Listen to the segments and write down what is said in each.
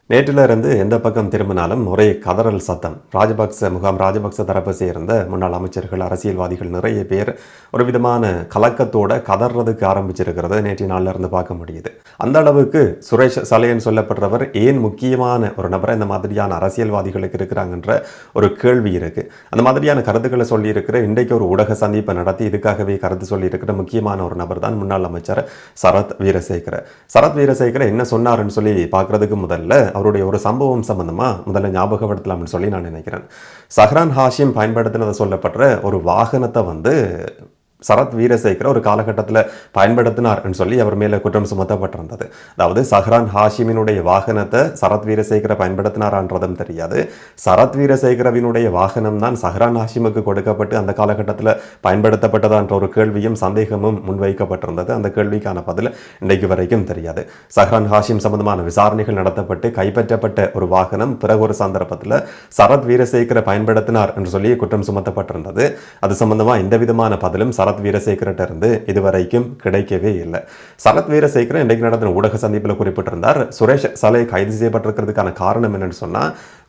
நேற்றிலிருந்து எந்த பக்கம் திரும்பினாலும் ஒரே கதறல் சத்தம். ராஜபக்ச தரப்பை சேர்ந்த முன்னாள் அமைச்சர்கள், அரசியல்வாதிகள் நிறைய பேர் ஒரு விதமான கலக்கத்தோட கதறதுக்கு ஆரம்பிச்சிருக்கிறத நேற்றைய நாளில் இருந்து பார்க்க முடியுது. அந்த அளவுக்கு சுரேஷ் சலையன் சொல்லப்படுறவர் ஏன் முக்கியமான ஒரு நபரை இந்த மாதிரியான அரசியல்வாதிகளுக்கு இருக்கிறாங்கன்ற ஒரு கேள்வி இருக்கு. அந்த மாதிரியான கருத்துக்களை சொல்லியிருக்கிற இன்றைக்கு ஒரு ஊடக சந்திப்பை நடத்தி இதுக்காகவே கருத்து சொல்லியிருக்கிற முக்கியமான ஒரு நபர் தான் முன்னாள் அமைச்சர் சரத் வீரசேகர என்ன சொன்னாருன்னு சொல்லி பார்க்கறதுக்கு முதல்ல அவருடைய ஒரு சம்பவம் சம்பந்தமா முதல்ல ஞாபகப்படுத்தலாம்னு சொல்லி நான் நினைக்கிறேன். சஹ்ரான் ஹாஷிம் பயன்படுத்தினதை சொல்லப்படுற ஒரு வாகனத்தை சரத் வீரசேகர ஒரு காலகட்டத்தில் பயன்படுத்தினார் சொல்லி அவர் மேலே குற்றம் சுமத்தப்பட்டிருந்தது. அதாவது சஹ்ரான் ஹாஷிமினுடைய வாகனத்தை சரத் வீரசேகர பயன்படுத்தினாரான்றதும் தெரியாது. சரத் வீரசேகரவினுடைய வாகனம் தான் சஹ்ரான் ஹாஷிமுக்கு கொடுக்கப்பட்டு அந்த காலகட்டத்தில் பயன்படுத்தப்பட்டதான்ற ஒரு கேள்வியும் சந்தேகமும் முன்வைக்கப்பட்டிருந்தது. அந்த கேள்விக்கான பதில் இன்றைக்கு வரைக்கும் தெரியாது. சஹ்ரான் ஹாஷிம் சம்பந்தமான விசாரணைகள் நடத்தப்பட்டு கைப்பற்றப்பட்ட ஒரு வாகனம் பிறகு ஒரு சந்தர்ப்பத்தில் சரத் வீரசேகர பயன்படுத்தினார் என்று சொல்லி குற்றம் சுமத்தப்பட்டிருந்தது. அது சம்பந்தமாக எந்த விதமான பதிலும் சரத் வீரசேகரட்ட இருந்து இதுவரைக்கும் கிடைக்கவே இல்லை. சரத் வீரசேகரன் இன்றைக்கு நடந்த ஊடக சந்திப்பில் குறிப்பிட்டிருந்தார், சுரேஷ் சலை கைது செய்யப்பட்டிருக்கிறதுக்கான காரணம் என்னன்னு சொன்னா,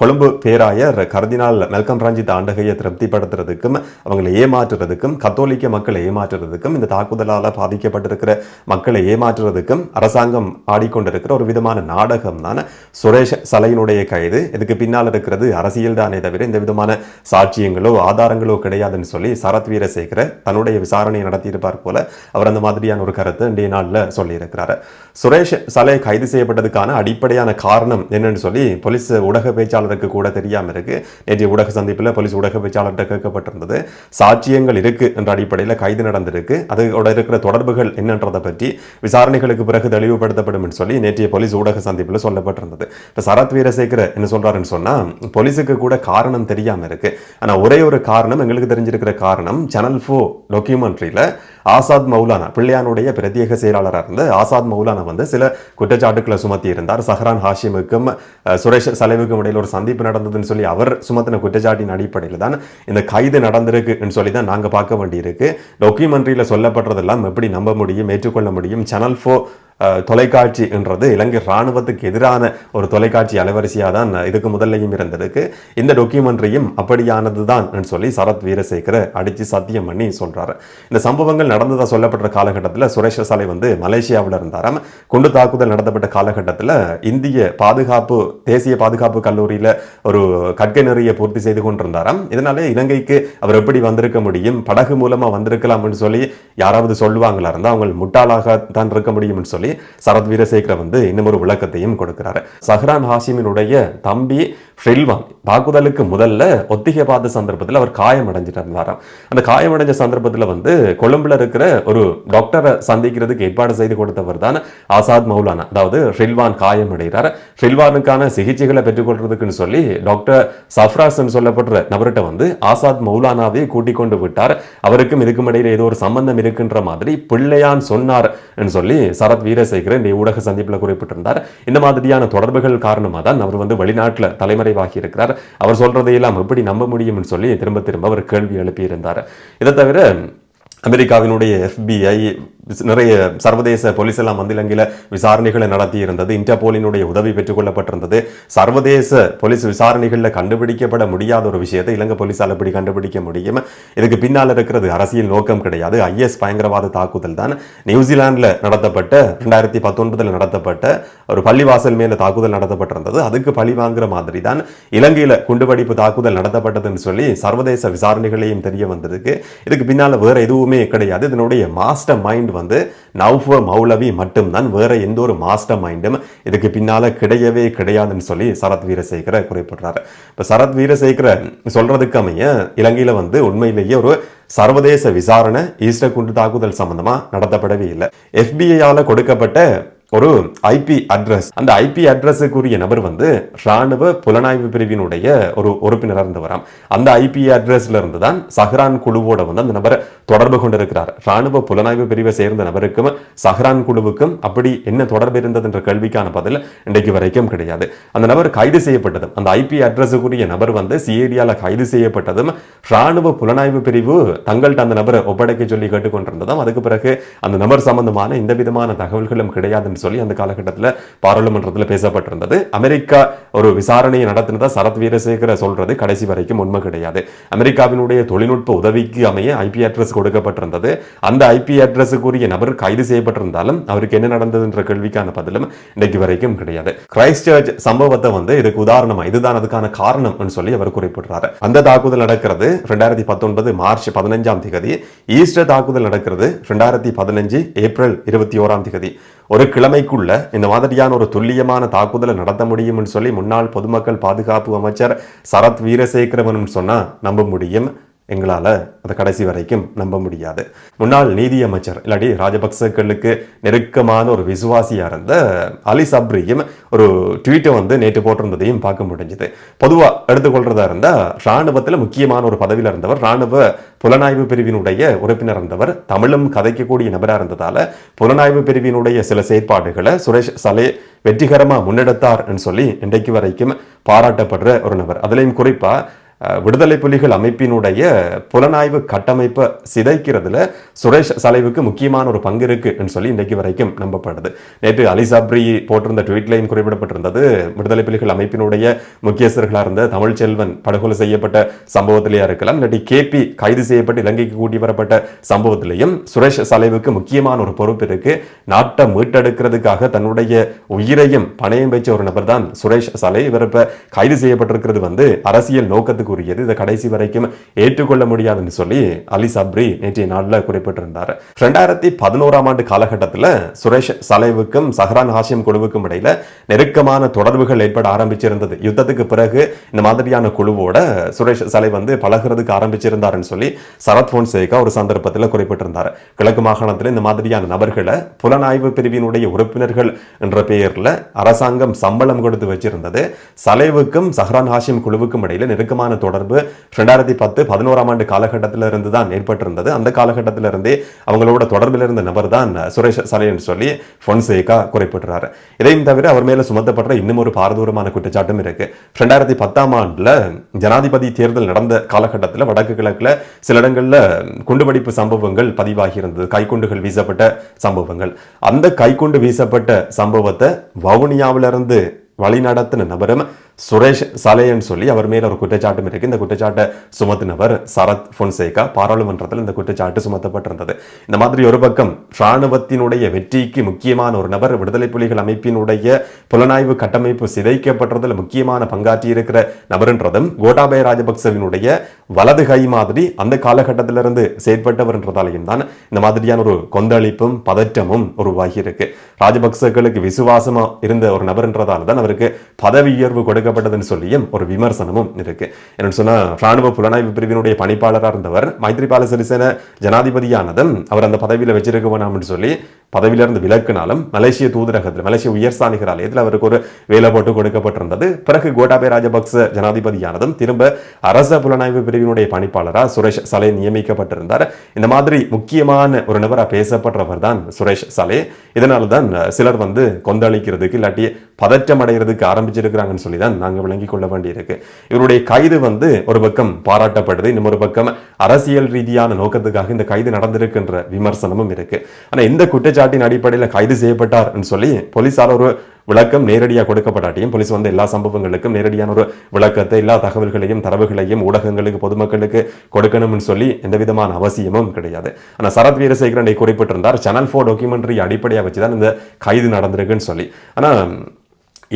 கொழும்பு பேராயர் கர்தினால் மெல்கம் ரஞ்சித் ஆண்டகையை திருப்திப்படுத்துறதுக்கும் அவங்களை ஏமாற்றுறதுக்கும் கத்தோலிக்க மக்களை ஏமாற்றுறதுக்கும் இந்த தாக்குதலால் பாதிக்கப்பட்டிருக்கிற மக்களை ஏமாற்றுறதுக்கும் அரசாங்கம் ஆடிக்கொண்டிருக்கிற ஒரு விதமான நாடகம் தான் சுரேஷ் சலையினுடைய கைது. இதுக்கு பின்னால் இருக்கிறது அரசியல் தானே தவிர இந்த விதமான சாட்சியங்களோ ஆதாரங்களோ கிடையாதுன்னு சொல்லி சரத் வீரசேகர தன்னுடைய விசாரணையை நடத்தியிருப்பார் போல அவர் அந்த மாதிரியான ஒரு கருத்தை இன்றைய நாளில் சொல்லியிருக்கிறார். சுரேஷ் சலை கைது செய்யப்பட்டதுக்கான அடிப்படையான காரணம் என்னன்னு சொல்லி போலீஸ் ஊடக பேச்சாளருக்கு கூட தெரியாம இருக்கு. நேற்றைய ஊடக சந்திப்பில் போலீஸ் ஊடக பேச்சாளர்கிட்ட கேட்கப்பட்டிருந்தது. சாட்சியங்கள் இருக்கு என்ற அடிப்படையில் கைது நடந்திருக்கு, அதோட இருக்கிற தொடர்புகள் என்னன்றதை பற்றி விசாரணைகளுக்கு பிறகு தெளிவுபடுத்தப்படும் சொல்லி நேற்றைய போலீஸ் ஊடக சந்திப்பில் சொல்லப்பட்டிருந்தது. இப்போ சரத் வீரசேகர என்ன சொல்றாருன்னு சொன்னா, போலீஸுக்கு கூட காரணம் தெரியாம இருக்கு. ஆனா ஒரே ஒரு காரணம் எங்களுக்கு தெரிஞ்சிருக்கிற காரணம், சேனல் 4 டாக்குமெண்ட்ரியில ஆசாத் மௌலானா, பிள்ளையானுடைய பிரத்யேக செயலாளராக இருந்த ஆசாத் மௌலானா சில குற்றச்சாட்டுக்களை சுமத்தி இருந்தார். சஹ்ரான் ஹாஷிமுக்கும் சுரேஷ் சலைவுக்கும் இடையில் ஒரு சந்திப்பு நடந்ததுன்னு சொல்லி அவர் சுமத்தின குற்றச்சாட்டின் அடிப்படையில் தான் இந்த கைது நடந்திருக்கு சொல்லி தான் நாங்கள் பார்க்க வேண்டியிருக்கு. டாக்குமெண்ட்ரியில் சொல்லப்படுறதெல்லாம் எப்படி நம்ப முடியும், ஏற்றுக்கொள்ள முடியும்? சேனல் 4 தொலைக்காட்சி என்றது இலங்கை இராணுவத்துக்கு எதிரான ஒரு தொலைக்காட்சி அலைவரிசையாக தான் இதுக்கு முதல்லையும் இருந்திருக்கு. இந்த டாக்குமெண்ட்ரியும் அப்படியானது தான் சொல்லி சரத் வீரசேகர அடித்து சத்தியம் பண்ணி சொல்றாரு. இந்த சம்பவங்கள் நடந்ததாக சொல்லப்படுற காலகட்டத்தில் சுரேஷ் சலை மலேசியாவில் இருந்தாராம். குண்டு தாக்குதல் நடத்தப்பட்ட காலகட்டத்தில் இந்திய தேசிய பாதுகாப்பு கல்லூரியில் ஒரு கற்கை நிறைய பூர்த்தி செய்து கொண்டிருந்தாராம். இதனாலே இலங்கைக்கு அவர் எப்படி வந்திருக்க முடியும், படகு மூலமா வந்திருக்கலாம் சொல்லி யாராவது சொல்லுவாங்களா இருந்தால் அவங்க முட்டாளாக தான் இருக்க முடியும் சொல்லி சரத் வீரசேகர இன்னும் ஒரு விளக்கத்தையும் கொடுக்கிறார். சஹ்ரான் ஹாஷிமினுடைய தம்பி ஷெல்வான் தாக்குதலுக்கு முதல்ல ஒத்திகை பார்த்த சந்தர்ப்பத்தில் அவர் காயமடைஞ்சிட்டாராம். அந்த காயமடைஞ்ச சந்தர்ப்பத்தில் கொழும்புல இருக்கிற ஒரு டாக்டரை சந்திக்கிறதுக்கு ஏற்பாடு செய்து கொடுத்தவர் தான் ஆசாத் மௌலானா. அதாவது ஷெல்வான் காயமடைகிறார், ஷெல்வானுக்கான சிகிச்சைகளை பெற்றுக்கொள்றதுக்குன்னு சொல்லி டாக்டர் சஃப்ராஸ் சொல்லப்படுற நபர்கிட்ட ஆசாத் மௌலானாவே கூட்டிக் கொண்டு விட்டார். அவருக்கும் இதுக்கும் இடையில ஏதோ ஒரு சம்பந்தம் இருக்கின்ற மாதிரி பிள்ளையான் சொன்னார் சொல்லி சரத் வீரசேகர இந்த ஊடக சந்திப்பில் குறிப்பிட்டிருந்தார். இந்த மாதிரியான தொடர்புகள் காரணமாக தான் அவர் வெளிநாட்டில் தலைமறைவாகி இருக்கிறார். அவர் சொல்றதையெல்லாம் எப்படி நம்ப முடியும் சொல்லி திரும்ப திரும்ப அவர் கேள்வி எழுப்பியிருந்தார். இதை தவிர அமெரிக்காவினுடைய FBI நிறைய சர்வதேச போலீஸ் எல்லாம் இலங்கையில் விசாரணைகளை நடத்தி இருந்தது. இன்டர்போலினுடைய உதவி பெற்றுக் கொள்ளப்பட்டிருந்தது. சர்வதேச போலீஸ் விசாரணைகளில் கண்டுபிடிக்கப்பட முடியாத ஒரு விஷயத்தை இலங்கை போலீஸால் எப்படி கண்டுபிடிக்க முடியும்? இதுக்கு பின்னால் இருக்கிறது அரசியல் நோக்கம் கிடையாது. IS பயங்கரவாத தாக்குதல் தான். நியூசிலாண்டில் நடத்தப்பட்ட 2019 நடத்தப்பட்ட ஒரு பள்ளிவாசல் மேல தாக்குதல் நடத்தப்பட்டிருந்தது. அதுக்கு பழி வாங்குற மாதிரி தான் இலங்கையில் குண்டுவெடிப்பு தாக்குதல் நடத்தப்பட்டதுன்னு சொல்லி சர்வதேச விசாரணைகளையும் தெரிய வந்திருக்கு. இதுக்கு பின்னால் வேற எதுவுமே கிடையாது. இதனுடைய மாஸ்டர் மைண்ட் நௌஃபர் மௌலவி மட்டும்தான், வேற எந்த ஒரு மாஸ்டர் மைண்டும் இதுக்கு பின்னால கிடையவே கிடையாதுன்னு சொல்லி சரத் வீரசேகர குறிப்பிடுறாரு. இப்ப சரத் வீரசேகர சொல்றதுக்கு அமைய இலங்கையில உண்மையிலேயே ஒரு சர்வதேச விசாரணை ஈஸ்டர் குண்டு தாக்குதல் சம்பந்தமா நடத்தப்படவே இல்லை. FBI கொடுக்கப்பட்ட ஒரு IP அட்ரஸ், அந்த IP அட்ரஸுக்குரிய நபர் ராணுவ புலனாய்வு பிரிவினுடைய ஒரு உறுப்பினராக இருந்தவராம். அந்த IP அட்ரஸ்ல இருந்து தான் சஹ்ரான் குழுவோட அந்த நபரை தொடர்பு கொண்டிருக்கிறார். ராணுவ புலனாய்வு பிரிவை சேர்ந்த நபருக்கும் சஹ்ரான் குழுவுக்கும் அப்படி என்ன தொடர்பு இருந்தது என்ற கேள்விக்கான பதில் இன்றைக்கு வரைக்கும் கிடையாது. அந்த நபர் கைது செய்யப்பட்டதும், அந்த IP அட்ரஸுக்குரிய நபர் CIDயால கைது செய்யப்பட்டதும் ராணுவ புலனாய்வு பிரிவு தங்கள்கிட்ட அந்த நபரை ஒப்படைக்க சொல்லி கேட்டுக்கொண்டிருந்ததும், அதுக்கு பிறகு அந்த நபர் சம்பந்தமான எந்த விதமான தகவல்களும் கிடையாதுன்னு சொல்லி அந்த காலகட்டத்தில் பாராளுமன்றத்தில் பேசப்பட்டிருந்தது. அமெரிக்கா ஒரு விசாரணையை நடத்தினதா சரத் வீரசேகர சொல்றது கடைசி வரைக்கும் உண்மை கிடையாது. அமெரிக்காவினுடைய தொழில்நுட்ப உதவிக்கு அமைய ஐபி அட்ரஸ் கொடுக்கப்பட்டிருந்தது. அந்த ஐபி அட்ரஸுக்குரிய நபர் கைது செய்யப்பட்டிருந்தாலும் அவருக்கு என்ன நடந்தது என்ற கேள்விக்கான பதிலும் இன்னைக்கு வரைக்கும் கிடையாது. கிரைஸ்ட் சர்ச் சம்பவத்தை வந்து இதுக்கு உதாரணமா இதுதான் அதுக்கான காரணம் சொல்லி அவர் குறிப்பிடுறாரு. அந்த தாக்குதல் நடக்கிறது 2019 மார்ச் 15 ஈஸ்டர் தாக்குதல் நடக்கிறது 2015 ஏப்ரல் 21 ஒரு கிழமைக்குள்ள இந்த மாதிரியான ஒரு துல்லியமான தாக்குதலை நடத்த முடியும் சொல்லி முன்னாள் பொதுமக்கள் பாதுகாப்பு அமைச்சர் சரத் வீரசேகரவன் சொன்னா நம்ப முடியும். எங்களால் அதை கடைசி வரைக்கும் நம்ப முடியாது. முன்னாள் நீதி அமைச்சர் இல்லாட்டி ராஜபக்சர்களுக்கு நெருக்கமான ஒரு விசுவாசியா இருந்த அலி சப்ரியும் ஒரு ட்வீட்டை வந்து நேற்று போட்டிருந்ததையும் பார்க்க முடிஞ்சது. பொதுவாக எடுத்துக்கொள்றதா இருந்தா ராணுவத்தில் முக்கியமான ஒரு பதவியில் இருந்தவர், ராணுவ புலனாய்வு பிரிவினுடைய உறுப்பினர் இருந்தவர், தமிழும் கதைக்கக்கூடிய நபராக இருந்ததால புலனாய்வு பிரிவினுடைய சில செயற்பாடுகளை சுரேஷ் சலே வெற்றிகரமா முன்னெடுத்தார் சொல்லி இன்றைக்கு வரைக்கும் பாராட்டப்படுற ஒரு நபர். அதுலேயும் குறிப்பா விடுதலை புலிகள் அமைப்பினுடைய புலனாய்வு கட்டமைப்பை சிதைக்கிறதுல சுரேஷ் சலைவுக்கு முக்கியமான ஒரு பங்கு இருக்கு சொல்லி இன்றைக்கு வரைக்கும் நம்பப்படுது. நேற்று அலி சப்ரி போட்டிருந்த ட்வீட்லையும் குறிப்பிடப்பட்டிருந்தது, விடுதலை புலிகள் அமைப்பினுடைய முக்கியஸ்தர்களாக இருந்த தமிழ்ச்செல்வன் படுகொலை செய்யப்பட்ட சம்பவத்திலேயா இருக்கலாம், இல்லாட்டி கேபி கைது செய்யப்பட்டு இலங்கைக்கு கூட்டி வரப்பட்ட சம்பவத்திலையும் சுரேஷ் சலைவுக்கு முக்கியமான ஒரு பொறுப்பு இருக்கு. நாட்டை மீட்டெடுக்கிறதுக்காக தன்னுடைய உயிரையும் பணையம் வச்ச ஒரு நபர் தான் சுரேஷ் சலை. இவர் இப்ப கைது செய்யப்பட்டிருக்கிறது வந்து அரசியல் நோக்கத்துக்கு இதை கடைசி வரைக்கும் ஏற்றுக்கொள்ள முடியாதுன்னு சொல்லி அலி சப்ரி நேற்றைய நாளில் குறிப்பிட்டிருந்தார். 2011 காலகட்டத்தில் சுரேஷ் சலைவுக்கும் சஹ்ரான் ஹாஷிம் குழுவுக்கும் இடையில நெருக்கமான தொடர்புகள் ஏற்பட ஆரம்பிச்சிருந்தது. யுத்தத்துக்கு பிறகு இந்த மாதிரியான குழுவோட சுரேஷ் சலை வந்து பழகிறதுக்கு ஆரம்பிச்சிருந்தாருன்னு சொல்லி சரத் போன்சேகா ஒரு சந்தர்ப்பத்தில் குறிப்பிட்டிருந்தார். கிழக்கு மாகாணத்தில் இந்த மாதிரியான நபர்களை புலனாய்வு பிரிவினுடைய உறுப்பினர்கள் என்ற பெயரில் அரசாங்கம் சம்பளம் கொடுத்து வச்சிருந்தது. சலைவுக்கும் சஹ்ரான் ஹாஷிம் குழுவுக்கும் இடையில நெருக்கமான தொடர்பு 2010-11 காலகட்டத்தில் இருந்து தான் ஏற்பட்டிருந்தது. அந்த காலகட்டத்தில் இருந்தே அவங்களோட தொடர்பில் இருந்த நபர் தான் சுரேஷ் சலை என்று சொல்லி பொன்சேகா குறிப்பிட்டார். இதையும் தவிர அவர் மேல சுமத்தப்பட்ட இன்னும் ஒரு பாரதூரமான குற்றச்சாட்டும் இருக்கு. 2010 ஜனாதிபதி தேர்தல் நடந்த காலகட்டத்தில் வடக்கு கிழக்குல சில இடங்கள்ல குண்டுவெடிப்பு சம்பவங்கள் பதிவாகி இருந்தது, கைக்குண்டுகள் வீசப்பட்ட சம்பவங்கள். அந்த கைக்குண்டு வீசப்பட்ட சம்பவத்தை வவுனியாவிலிருந்து வழிநடத்தின நபரும் சுரேஷ் சலேன்னு சொல்லி அவர் மேல ஒரு குற்றச்சாட்டும் இருக்கு. இந்த குற்றச்சாட்டை சுமத்தினவர் சரத் பொன்சேகா. பாராளுமன்றத்தில் இந்த குற்றச்சாட்டு சுமத்தப்பட்டிருந்தது. இந்த மாதிரி ஒரு பக்கம் ராணுவத்தினுடைய வெற்றிக்கு முக்கியமான ஒரு நபர், விடுதலை புலிகள் அமைப்பினுடைய புலனாய்வு கட்டமைப்பு சிதைக்கப்பட்டதில் முக்கியமான பங்காற்றி இருக்கிற நபர்ன்றதும் கோட்டாபய ராஜபக்சவினுடைய வலது கை மாதிரி அந்த காலகட்டத்திலிருந்து செயற்பட்டவர் என்றதாலையும் தான் இந்த மாதிரியான ஒரு கொந்தளிப்பும் பதற்றமும் உருவாகி இருக்கு. ராஜபக்சர்களுக்கு விசுவாசமா இருந்த ஒரு நபர்ன்றதால தான் அவருக்கு பதவி உயர்வு கொடுக்கப்பட்டதுன்னு சொல்லியும் ஒரு விமர்சனமும் இருக்கு. என்னன்னு சொன்னா, ராணுவ புலனாய்வு பிரிவினுடைய பணிப்பாளராக இருந்தவர் மைத்ரிபால சிறிசேன ஜனாதிபதியானதும் அவர் அந்த பதவியில வச்சிருக்க வேணாம்னு சொல்லி பதவியிலிருந்து விலக்கினாலும் மலேசிய தூதரகத்தில், மலேசிய உயர்ஸ்தானிகர் ஆலயத்தில் அவருக்கு ஒரு வேலை போட்டு கொடுக்கப்பட்டிருந்தது. பிறகு கோட்டாபய ராஜபக்ச ஜனாதிபதியானதும் திரும்ப அரச புலனாய்வு பிரிவினுடைய பணிப்பாளராக சுரேஷ் சலே நியமிக்கப்பட்டிருந்தார். இந்த மாதிரி முக்கியமான ஒரு நபராக பேசப்படுறவர் தான் சுரேஷ் சலே. இதனால தான் சிலர் வந்து கொந்தளிக்கிறதுக்கு இல்லாட்டி பதற்றம் அடைகிறதுக்கு ஆரம்பிச்சிருக்கிறாங்கன்னு சொல்லி தான் நாங்கள் விளங்கிக் கொள்ள வேண்டியிருக்கு. இவருடைய கைது வந்து ஒரு பக்கம் பாராட்டப்படுது, இன்னொரு பக்கம் அரசியல் ரீதியான நோக்கத்துக்காக இந்த கைது நடந்திருக்கின்ற விமர்சனமும் இருக்கு. ஆனா இந்த குற்றச்சாட்டின் அடிப்படையில் கைது செய்யப்பட்டார் சொல்லி போலீசார் ஒரு விளக்கம் நேரடியாக கொடுக்கப்படாட்டியும் போலீஸ் வந்து எல்லா சம்பவங்களுக்கும் நேரடியான ஒரு விளக்கத்தை, எல்லா தகவல்களையும் தரவுகளையும் ஊடகங்களுக்கு பொதுமக்களுக்கு கொடுக்கணும்னு சொல்லி எந்த விதமான அவசியமும் கிடையாது. ஆனால் சரத் வீரசேகரன் குறிப்பிட்டிருந்தார், சேனல் 4 டாக்குமெண்ட்ரி அடிப்படையாக வச்சுதான் இந்த கைது நடந்திருக்குன்னு சொல்லி. ஆனால்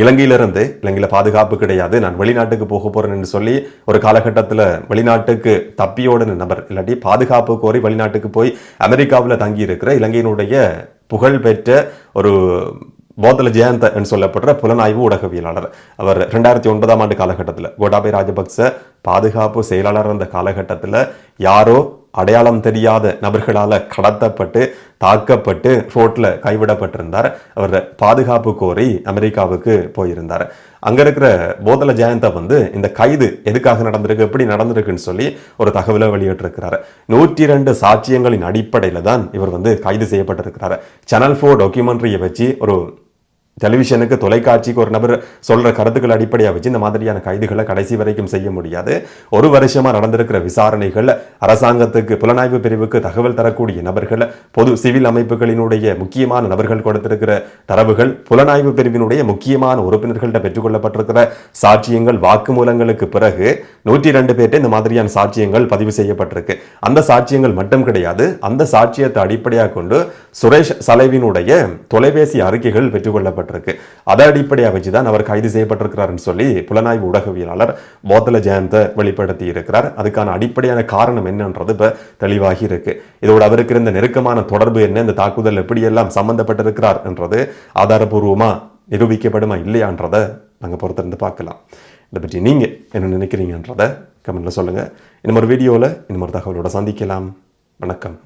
இலங்கையில பாதுகாப்பு கிடையாது, நான் வெளிநாட்டுக்கு போக போறேன்னு சொல்லி ஒரு காலகட்டத்தில் வெளிநாட்டுக்கு தப்பியோட நபர் இல்லாட்டி பாதுகாப்பு கோரி வெளிநாட்டுக்கு போய் அமெரிக்காவில் தங்கி இருக்கிற இலங்கையினுடைய புகழ்பெற்ற ஒரு போத்தல ஜெயந்த என்று சொல்லப்படுற புலனாய்வு ஊடகவியலாளர். அவர் 2009 காலகட்டத்தில் கோட்டாபய ராஜபக்ச பாதுகாப்பு செயலாளர் அந்த காலகட்டத்தில் யாரோ அடையாளம் தெரியாத நபர்களால் கடத்தப்பட்டு தாக்கப்பட்டு ரோட்ல கைவிடப்பட்டிருந்தார். அவர் பாதுகாப்பு கோரி அமெரிக்காவுக்கு போயிருந்தார். அங்க இருக்கிற போதல ஜெயந்த வந்து இந்த கைது எதுக்காக நடந்திருக்கு, எப்படி நடந்திருக்குன்னு சொல்லி ஒரு தகவலை வெளியிட்டிருக்கிறார். 102 சாட்சியங்களின் அடிப்படையில தான் இவர் வந்து கைது செய்யப்பட்டிருக்கிறார். சேனல் 4 டாக்குமெண்ட்ரியை வச்சு ஒரு டெலிவிஷனுக்கு தொலைக்காட்சிக்கு ஒரு நபர் சொல்ற கருத்துக்கள் அடிப்படையாக வச்சு இந்த மாதிரியான கைதுகளை கடைசி வரைக்கும் செய்ய முடியாது. ஒரு வருஷமா நடந்திருக்கிற விசாரணைகள் அரசாங்கத்துக்கு புலனாய்வு பிரிவுக்கு தகவல் தரக்கூடிய நபர்கள் பொது சிவில் அமைப்புகளினுடைய முக்கியமான நபர்கள் கொடுத்திருக்கிற தரவுகள் புலனாய்வு பிரிவினுடைய முக்கியமான உறுப்பினர்கள்ட்ட பெற்றுக்கொள்ளப்பட்டிருக்கிற சாட்சியங்கள் வாக்குமூலங்களுக்கு பிறகு 102 பேர்ட்ட இந்த மாதிரியான சாட்சியங்கள் பதிவு செய்யப்பட்டிருக்கு. அந்த சாட்சியங்கள் மட்டும் கிடையாது, அந்த சாட்சியத்தை அடிப்படையாக கொண்டு சுரேஷ் சலைவினுடைய தொலைபேசி அறிக்கைகள் பெற்றுக்கொள்ளப்பட்டிருக்கு. அதை அடிப்படையாக வச்சுதான் அவர் கைது செய்யப்பட்டிருக்கிறார் சொல்லி புலனாய்வு ஊடகவியலாளர் போத்தல ஜெயந்த வெளிப்படுத்தி இருக்கிறார். அதுக்கான அடிப்படையான காரணம் என்னன்றது இப்ப தெளிவாகி இருக்கு. இதோட அவருக்கு இருந்த நெருக்கமான தொடர்பு என்ன, இந்த தாக்குதல் எப்படியெல்லாம் சம்பந்தப்பட்டிருக்கிறார் என்றது ஆதாரபூர்வமா நிரூபிக்கப்படுமா இல்லையான்றதை நாங்கள் பொறுத்திருந்து பார்க்கலாம். இதை பற்றி நீங்க என்ன நினைக்கிறீங்கன்றதை கமெண்ட்ல சொல்லுங்க. இன்னும் ஒரு வீடியோவில் இன்னும் ஒரு தகவலோட சந்திக்கலாம். வணக்கம்.